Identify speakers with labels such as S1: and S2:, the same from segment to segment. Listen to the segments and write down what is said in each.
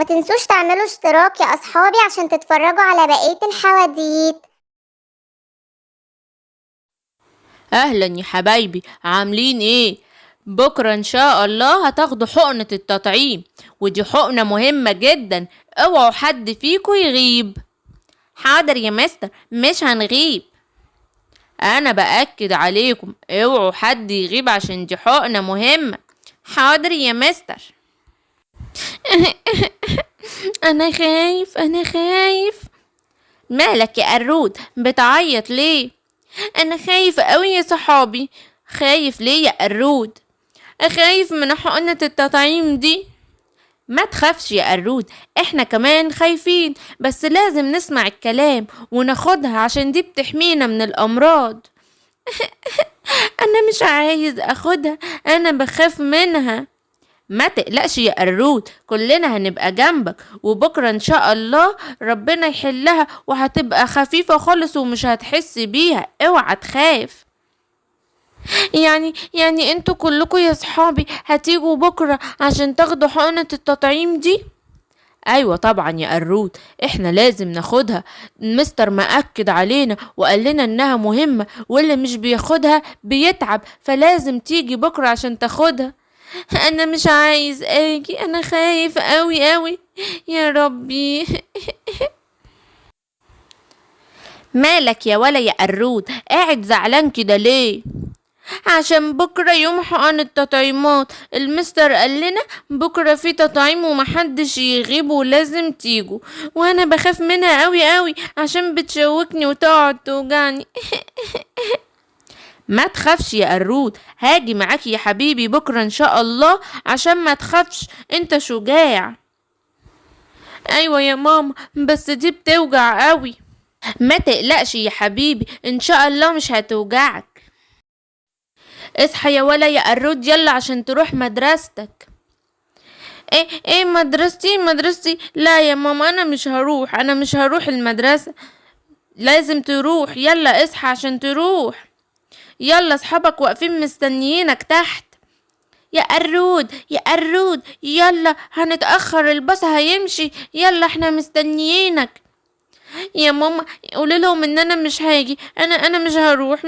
S1: تنسوش تعملوا اشتراك يا أصحابي عشان تتفرجوا على بقية الحواديت.
S2: اهلا يا حبايبي، عاملين ايه؟ بكرة ان شاء الله هتاخدوا حقنة التطعيم، ودي حقنة مهمة جدا. اوعوا حد فيكم يغيب. حاضر يا مستر، مش هنغيب. انا بأكد عليكم، اوعوا حد يغيب عشان دي حقنة مهمة. حاضر يا مستر. انا خايف. مالك يا قرود، بتعيط ليه؟ انا خايف قوي يا صحابي. خايف ليه يا قرود؟ خايف من حقنة التطعيم دي. ما تخافش يا قرود، احنا كمان خايفين، بس لازم نسمع الكلام وناخدها عشان دي بتحمينا من الامراض. انا مش عايز اخدها، انا بخاف منها. ما تقلقش يا قرود، كلنا هنبقى جنبك، وبكرة ان شاء الله ربنا يحلها وهتبقى خفيفة خالص ومش هتحس بيها. اوعى تخاف. يعني انتوا كلكم يا صحابي هتيجوا بكرة عشان تاخدوا حقنة التطعيم دي؟ ايوه طبعا يا قرود، احنا لازم ناخدها. المستر مأكد علينا وقال لنا انها مهمة، واللي مش بياخدها بيتعب، فلازم تيجي بكرة عشان تاخدها. انا مش عايز اجي، انا خايف قوي قوي. يا ربي. مالك يا ولا يا قرود، قاعد زعلان كده ليه؟ عشان بكرة يوم حقن التطعيمات، المستر قال لنا بكرة في تطعيم ومحدش يغيب ولازم تيجوا، وانا بخاف منها قوي قوي عشان بتشوكني وتقعد توجعني. ما تخافش يا قرود، هاجي معاك يا حبيبي بكرة ان شاء الله عشان ما تخافش، انت شجاع. ايوه يا ماما، بس دي بتوجع قوي. ما تقلقش يا حبيبي، ان شاء الله مش هتوجعك. اصحى يا ولا يا قرود، يلا عشان تروح مدرستك. ايه مدرستي؟ لا يا ماما، انا مش هروح المدرسة. لازم تروح، يلا اصحى عشان تروح. يلا اصحابك واقفين مستنيينك تحت. يا قرود يلا هنتأخر، الباص هيمشي، يلا احنا مستنيينك. يا ماما قولي لهم ان انا مش هاجي، انا مش هروح.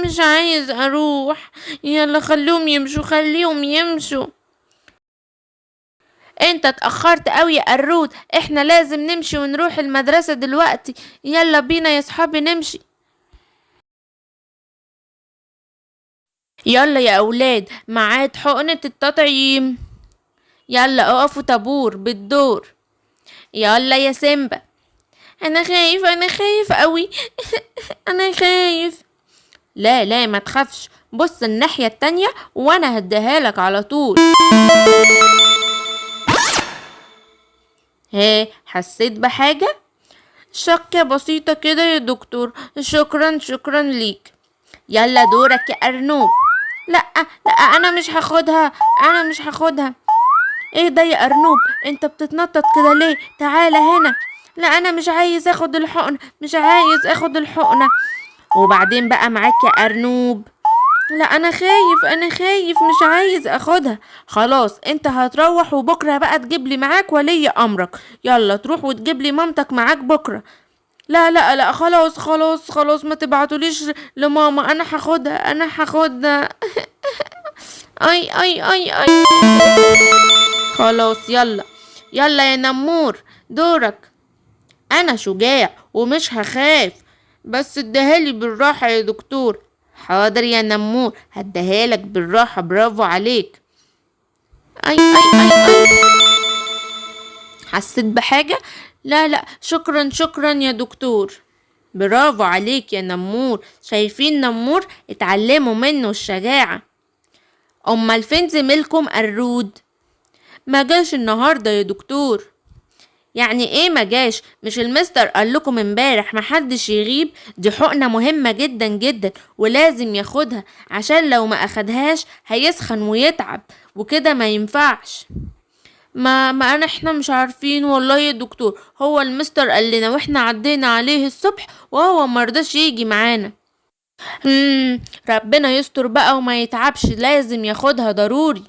S2: مش عايز اروح. يلا خليهم يمشوا. انت اتأخرت قوي يا قرود، احنا لازم نمشي ونروح المدرسة دلوقتي. يلا بينا يا صحابي نمشي. يلا يا اولاد، ميعاد حقنة التطعيم. يلا اقفوا طابور بالدور. يلا يا سيمبا. انا خايف قوي. انا خايف. لا ما تخافش، بص الناحية التانية وانا هديها لك على طول. حسيت بحاجة؟ شكة بسيطة كده يا دكتور، شكرا ليك. يلا دورك يا أرنوب. لا انا مش هاخدها. ايه ده يا أرنوب، انت بتتنطط كده ليه؟ تعالى هنا. لا انا مش عايز اخد الحقنة. وبعدين بقى معاك يا أرنوب. لا انا خايف مش عايز اخدها. خلاص انت هتروح، وبكره بقى تجيب لي معاك ولي امرك. يلا تروح وتجيب لي مامتك معاك بكره. لا خلاص ما تبعتوليش لماما، انا هاخدها. اي. خلاص يلا يا نمور، دورك. انا شجاع ومش هخاف، بس اديهالي بالراحة يا دكتور. حاضر يا نمور، هديهالك بالراحة، برافو عليك. اي. حسيت بحاجة؟ لا شكرا يا دكتور. برافو عليك يا نمور، شايفين نمور اتعلموا منه الشجاعة. امال فين زميلكم قرود؟ ما جاش النهاردة يا دكتور. يعني ايه ما جاش؟ مش المستر قال لكم امبارح محدش يغيب؟ دي حقنة مهمة جدا جدا ولازم ياخدها، عشان لو ما اخدهاش هيسخن ويتعب، وكده ما ينفعش. ما احنا مش عارفين والله يا دكتور، هو المستر قال لنا واحنا عدينا عليه الصبح وهو مرضاش يجي معانا. ربنا يستر بقى وما يتعبش، لازم ياخدها ضروري.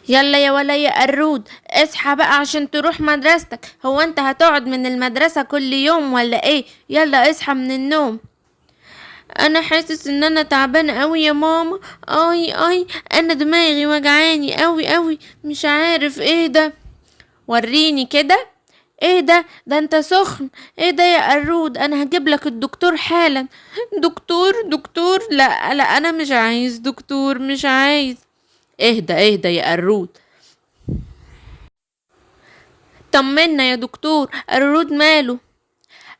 S2: يلا يا ولا يا قرود، اصحى بقى عشان تروح مدرستك. هو انت هتقعد من المدرسة كل يوم ولا ايه؟ يلا اصحى من النوم. انا حاسس ان انا تعبانة قوي يا ماما. اي انا دماغي وجعاني قوي قوي، مش عارف ايه ده. وريني كده. ايه ده انت سخن. ايه ده يا قرود، انا هجيب لك الدكتور حالا. دكتور، لا لا انا مش عايز دكتور، مش عايز. اهدى يا قرود. طمنا يا دكتور، قرود ماله؟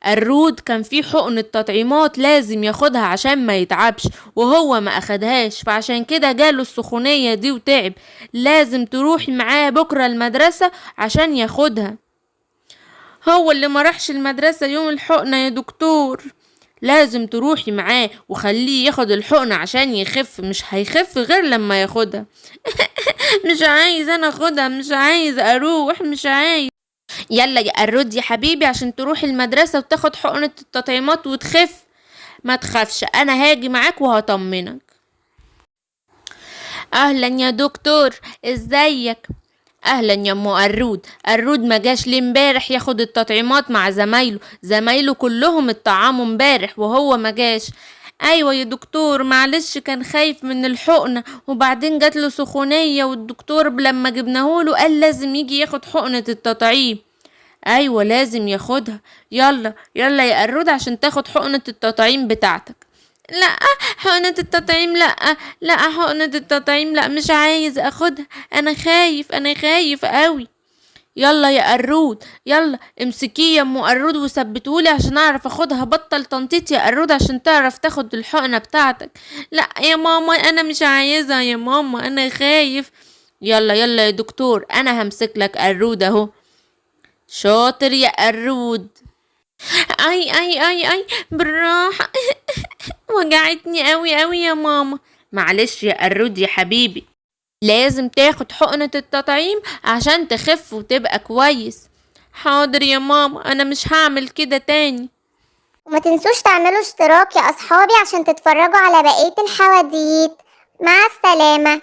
S2: الرود كان في حقن التطعيمات لازم ياخدها عشان ما يتعبش، وهو ما اخدهاش، فعشان كده جاله السخونية دي وتعب. لازم تروحي معاه بكرة المدرسة عشان ياخدها. هو اللي ما راحش المدرسة يوم الحقنة يا دكتور. لازم تروحي معاه وخليه ياخد الحقنة عشان يخف، مش هيخف غير لما ياخدها. مش عايز انا اخدها، مش عايز اروح، مش عايز. يلا يا قرود يا حبيبي عشان تروح المدرسة وتاخد حقنة التطعيمات وتخف. ما تخافش، انا هاجي معاك وهطمنك. اهلا يا دكتور، ازيك؟ اهلا يا ام قرود. قرود ما جاش ليه امبارح ياخد التطعيمات مع زمايله كلهم اتطعموا امبارح وهو ما جاش. ايوه يا دكتور، معلش كان خايف من الحقنة وبعدين جات له سخونية، والدكتور لما جبناهوله قال لازم يجي ياخد حقنة التطعيم. ايوه لازم ياخدها. يلا يا قرود عشان تاخد حقنة التطعيم بتاعتك. لا، حقنة التطعيم لا. لا حقنة التطعيم لا، مش عايز اخدها. انا خايف قوي. يلا يا قرود، يلا امسكيه يا ام قرود وثبتهولي عشان اعرف اخدها. بطل تنطيط يا قرود عشان تعرف تاخد الحقنة بتاعتك. لا يا ماما انا مش عايزها يا ماما، انا خايف. يلا يا دكتور، انا همسك لك قرود اهو. شاطر يا قرود. اي بالراحة. وجعتني قوي يا ماما. معلش يا قرود يا حبيبي، لازم تاخد حقنة التطعيم عشان تخف وتبقى كويس. حاضر يا ماما، انا مش هعمل كده تاني.
S1: وما تنسوش تعملوا اشتراك يا أصحابي عشان تتفرجوا على بقية الحواديت. مع السلامة.